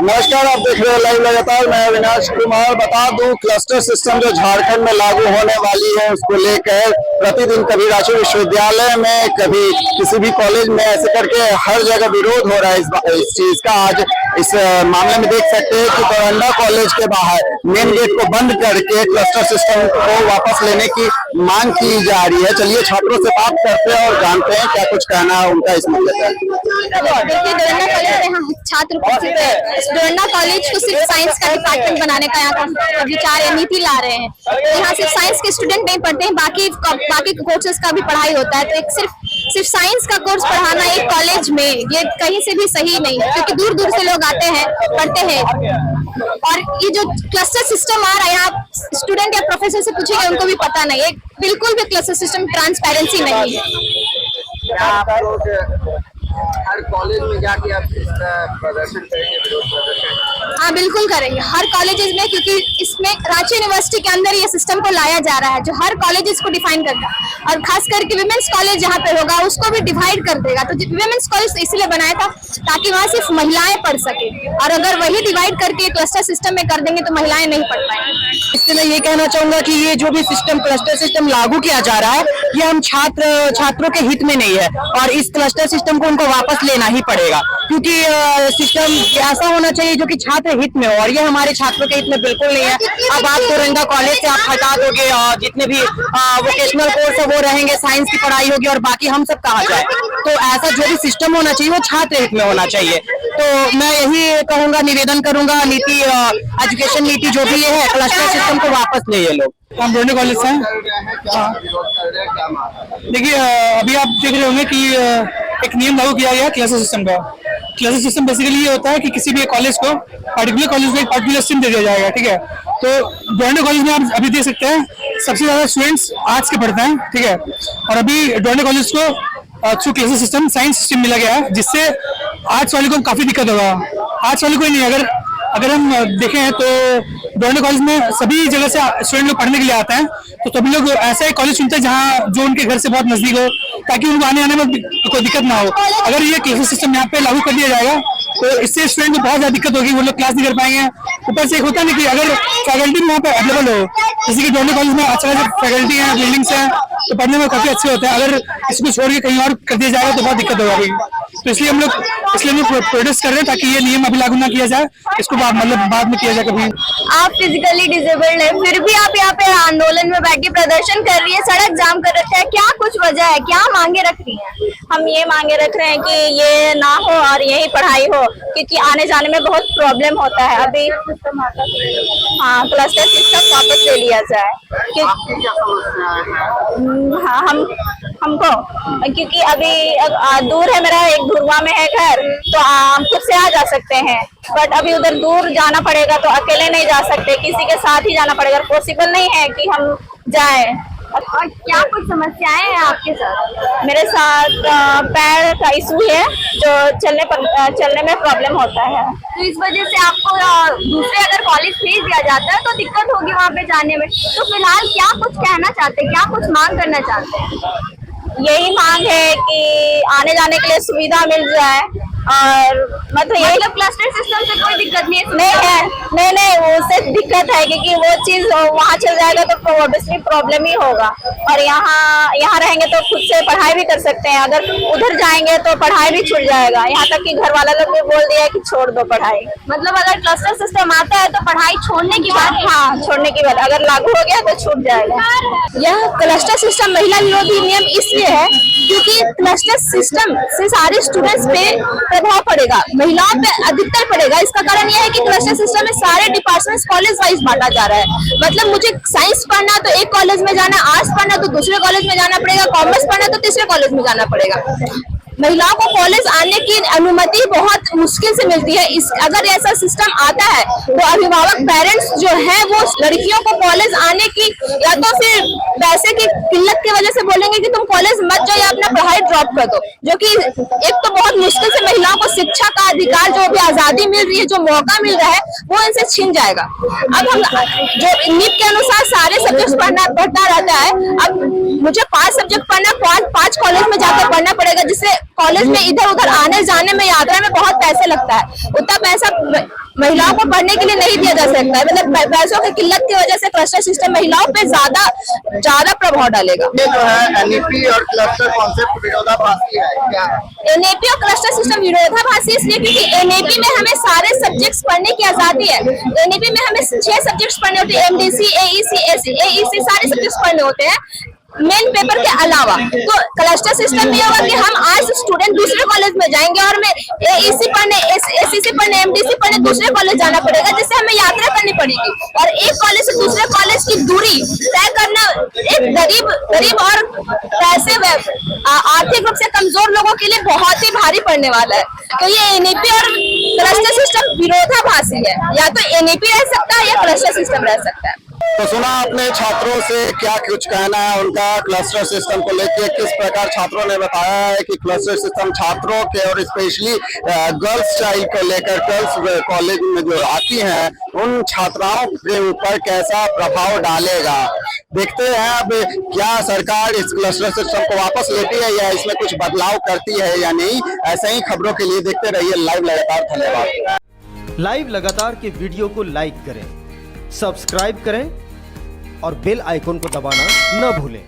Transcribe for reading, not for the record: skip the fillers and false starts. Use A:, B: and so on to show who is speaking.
A: नमस्कार, आप देख रहे हो लाइव लगातार। मैं अविनाश कुमार। बता दूं, क्लस्टर सिस्टम जो झारखंड में लागू होने वाली है उसको लेकर प्रतिदिन कभी रांची विश्वविद्यालय में, कभी किसी भी कॉलेज में, ऐसे करके हर जगह विरोध हो रहा है इस चीज का। आज इस मामले में देख सकते हैं कि डोरंडा कॉलेज के बाहर मेन गेट को बंद करके क्लस्टर सिस्टम को वापस लेने की मांग की जा रही है। चलिए छात्रों से बात करते हैं और जानते हैं क्या कुछ कहना है उनका इस मुद्दे पर।
B: देखिए, डोरंडा कॉलेज में छात्र उपस्थित है। डोरंडा कॉलेज को सिर्फ साइंस का डिपार्टमेंट बनाने का यहाँ का विचार या नीति ला रहे हैं। यहाँ सिर्फ साइंस के स्टूडेंट नहीं पढ़ते हैं, बाकी कोर्सेज का भी पढ़ाई होता है। तो एक सिर्फ साइंस का कोर्स पढ़ाना एक कॉलेज में ये कहीं से भी सही नहीं, क्योंकि दूर दूर से लोग आते हैं, पढ़ते हैं। और ये जो क्लस्टर सिस्टम आ रहा है, यहाँ स्टूडेंट या प्रोफेसर से पूछेंगे उनको भी पता नहीं है। बिल्कुल भी क्लस्टर सिस्टम ट्रांसपेरेंसी नहीं है।
A: आप लोग हर कॉलेज में जाके आप इसका प्रदर्शन करेंगे, विरोध प्रदर्शन?
B: हाँ, बिल्कुल करेंगे हर कॉलेजेस में, क्योंकि इसमें रांची यूनिवर्सिटी के अंदर ये सिस्टम को लाया जा रहा है जो हर कॉलेजेस को डिफाइन करता है। और खास करके विमेंस कॉलेज जहाँ पे होगा उसको भी डिवाइड कर देगा। तो विमेंस कॉलेज इसलिए बनाया था ताकि वहाँ सिर्फ महिलाएं पढ़ सके, और अगर वही डिवाइड करके क्लस्टर सिस्टम में कर देंगे तो महिलाएं नहीं पढ़ पाएंगी।
C: इससे मैं ये कहना चाहूंगा कि ये जो भी सिस्टम क्लस्टर सिस्टम लागू किया जा रहा है, ये हम छात्रों के हित में नहीं है, और इस क्लस्टर सिस्टम को उनको वापस लेना ही पड़ेगा, क्योंकि सिस्टम ऐसा होना चाहिए जो कि छात्र हित में हो, और ये हमारे छात्रों के हित में बिल्कुल नहीं है। अब आप डोरंडा कॉलेज से आप हटा दोगे, और जितने भी वोकेशनल कोर्स है वो रहेंगे, साइंस की पढ़ाई होगी, और बाकी हम सब कहाँ जाए। तो ऐसा जो भी सिस्टम होना चाहिए वो छात्र हित में होना चाहिए। तो मैं यही कहूंगा, निवेदन करूंगा, नीति एजुकेशन नीति जो भी है, क्लस्टर सिस्टम को वापस ले ये लोग।
D: हम डोरंडा कॉलेज से हैं। देखिए, अभी आप देख रहे होंगे कि एक नियम लागू किया गया क्लस्टर सिस्टम का। क्लस्टर सिस्टम बेसिकली ये होता है कि किसी भी कॉलेज को, पर्टिकुलर कॉलेज को एक पर्टिकुलर स्ट्रीम दे दिया जाएगा, ठीक है। तो डोरंडा कॉलेज में आप अभी देख सकते हैं सबसे ज्यादा स्टूडेंट्स आर्ट्स के पढ़ते हैं, ठीक है। और अभी डोरंडा कॉलेज को through cluster system science stream मिला गया है, जिससे आर्ट्स वाले को काफी दिक्कत होगा। आर्ट्स वाले को ही नहीं, अगर हम देखें तो डोरंडा कॉलेज में सभी जगह से स्टूडेंट लोग पढ़ने के लिए आते हैं, तो सभी लोग ऐसा एक कॉलेज चुनते हैं जहाँ जो उनके घर से बहुत नजदीक हो, ताकि उनको आने में कोई दिक्कत ना हो। अगर ये क्लास सिस्टम यहाँ पे लागू कर दिया जाएगा तो इससे स्टूडेंट को बहुत ज्यादा दिक्कत होगी, वो लोग क्लास नहीं कर पाएंगे। ऊपर से एक होता है कि अगर फैकल्टी वहाँ पे अवेलेबल हो, जैसे कि डोरंडा कॉलेज में अच्छा खासा फैकल्टी है, बिल्डिंग्स हैं, तो पढ़ने में काफी अच्छे होते हैं। अगर इसको छोड़ के कहीं और कर दिया जाएगा तो बहुत दिक्कत होगा। तो इसलिए हम लोग प्रोटेस्ट कर रहे हैं ताकि ये नियम अभी लागू ना किया जाए, इसको मतलब बाद में किया जाए कभी।
B: आप फिजिकली डिसेबल्ड है, फिर भी आप यहाँ पे आंदोलन में बैठ के प्रदर्शन कर रही है, सड़क जाम कर रखे हैं, क्या कुछ वजह है, क्या मांगे रख रही हैं?
E: हम ये मांगे रख रहे हैं कि ये ना हो और यही पढ़ाई हो, क्योंकि आने जाने में बहुत प्रॉब्लम होता है। अभी हाँ, क्लस्टर सिस्टम वापस ले लिया जाए। हाँ, हमको क्योंकि अभी दूर है, मेरा एक धुरवा में है घर, तो हम खुद से आ जा सकते हैं, बट अभी उधर दूर जाना पड़ेगा तो अकेले नहीं जा सकते, किसी के साथ ही जाना पड़ेगा। पॉसिबल नहीं है कि हम जाएं।
B: और क्या कुछ समस्याएं हैं आपके साथ?
E: मेरे साथ पैर का इशू है, जो चलने में प्रॉब्लम होता है।
B: तो इस वजह से आपको दूसरे अगर कॉलेज भेज दिया जाता है तो दिक्कत होगी वहाँ पे जाने में। तो फिलहाल क्या कुछ कहना चाहते हैं, क्या कुछ मांग करना चाहते हैं?
E: यही मांग है कि आने जाने के लिए सुविधा मिल जाए, और मतलब
B: क्लस्टर सिस्टम से कोई दिक्कत नहीं
E: है। नहीं, उससे दिक्कत है, क्योंकि वो चीज वहाँ चल जाएगा तो ऑब्वियसली प्रॉब्लम ही होगा। और यहाँ रहेंगे तो खुद से पढ़ाई भी कर सकते हैं, अगर उधर जाएंगे तो पढ़ाई भी छूट जाएगा। यहाँ तक कि घर वाला लोग भी बोल दिया है कि छोड़ दो पढ़ाई।
B: मतलब अगर क्लस्टर सिस्टम आता है तो पढ़ाई छोड़ने की बात?
E: हाँ, छोड़ने की बात, अगर लागू हो गया तो छूट जाएगा।
B: यह क्लस्टर सिस्टम महिला विरोधी नियम इसलिए है क्योंकि क्लस्टर सिस्टम से सारे स्टूडेंट्स पे प्रभाव पड़ेगा, महिलाओं पे अधिकतर पड़ेगा। इसका कारण यह है कि क्लस्टर सिस्टम में सारे डिपार्टमेंट्स कॉलेज वाइज बांटा जा रहा है। मतलब मुझे साइंस पढ़ना तो एक कॉलेज में जाना, आर्ट्स पढ़ना तो दूसरे कॉलेज में जाना पड़ेगा, कॉमर्स पढ़ना तो तीसरे कॉलेज में जाना पड़ेगा। महिलाओं को कॉलेज आने की अनुमति बहुत मुश्किल से मिलती है। इस अगर ऐसा सिस्टम आता है तो अभिभावक पेरेंट्स जो है वो लड़कियों को कॉलेज आने की या तो फिर पैसे की किल्लत की वजह से बोलेंगे कि तुम कॉलेज मत जाओ या अपना पढ़ाई ड्रॉप कर दो, जो कि एक तो बहुत मुश्किल से महिलाओं को शिक्षा का अधिकार, जो भी आजादी मिल रही है, जो मौका मिल रहा है, वो इनसे छीन जाएगा। अब हम जो नीट के अनुसार सारे सब्जेक्ट पढ़ना रहता है, अब मुझे 5 सब्जेक्ट पढ़ना, 5 कॉलेज में जाकर पढ़ना पड़ेगा, जिससे कॉलेज में इधर उधर आने जाने में, यात्रा में बहुत पैसे लगता है। उतना पैसा महिलाओं को पढ़ने के लिए नहीं दिया जा सकता है। मतलब पैसों की किल्लत की वजह से क्लस्टर सिस्टम महिलाओं पे ज्यादा प्रभाव डालेगा।
A: ये जो है एनईपी और क्लस्टर कॉन्सेप्ट विरोधाभासी है क्या?
B: एनईपी और क्लस्टर सिस्टम विरोधाभासी इसलिए क्योंकि एनईपी में हमें सारे सब्जेक्ट्स पढ़ने की आजादी है। एनईपी में हमें 6 सब्जेक्ट्स पढ़ने होते हैं, एमडीसी, एईसी, एईसी सारे सब्जेक्ट्स पढ़ने होते हैं मेन पेपर के अलावा। तो क्लस्टर सिस्टम में होगा कि हम आज स्टूडेंट दूसरे कॉलेज में जाएंगे और हमें एईसी पढ़ने, एसीसी पढ़ने, एमडीसी पढ़ने दूसरे कॉलेज जाना पड़ेगा, जिससे हमें यात्रा करनी पड़ेगी। और एक कॉलेज से दूसरे कॉलेज की दूरी तय करना एक गरीब और पैसे आर्थिक रूप से कमजोर लोगों के लिए बहुत ही भारी पड़ने वाला है। तो ये एनईपी और क्लस्टर सिस्टम विरोधाभासी है, या तो एनईपी रह सकता है या क्लस्टर सिस्टम रह सकता है।
A: तो सुना आपने छात्रों से क्या कुछ कहना है उनका क्लस्टर सिस्टम को लेकर, किस प्रकार छात्रों ने बताया है कि क्लस्टर सिस्टम छात्रों के और स्पेशली गर्ल्स चाइल्ड को लेकर, गर्ल्स कॉलेज में जो आती हैं उन छात्राओं के ऊपर कैसा प्रभाव डालेगा। देखते हैं अब क्या सरकार इस क्लस्टर सिस्टम को वापस लेती है या इसमें कुछ बदलाव करती है या नहीं। ऐसे ही खबरों के लिए देखते रहिए लाइव लगातार। धन्यवाद।
F: लाइव लगातार के वीडियो को लाइक करें, सब्सक्राइब करें और बेल आइकन को दबाना न भूलें।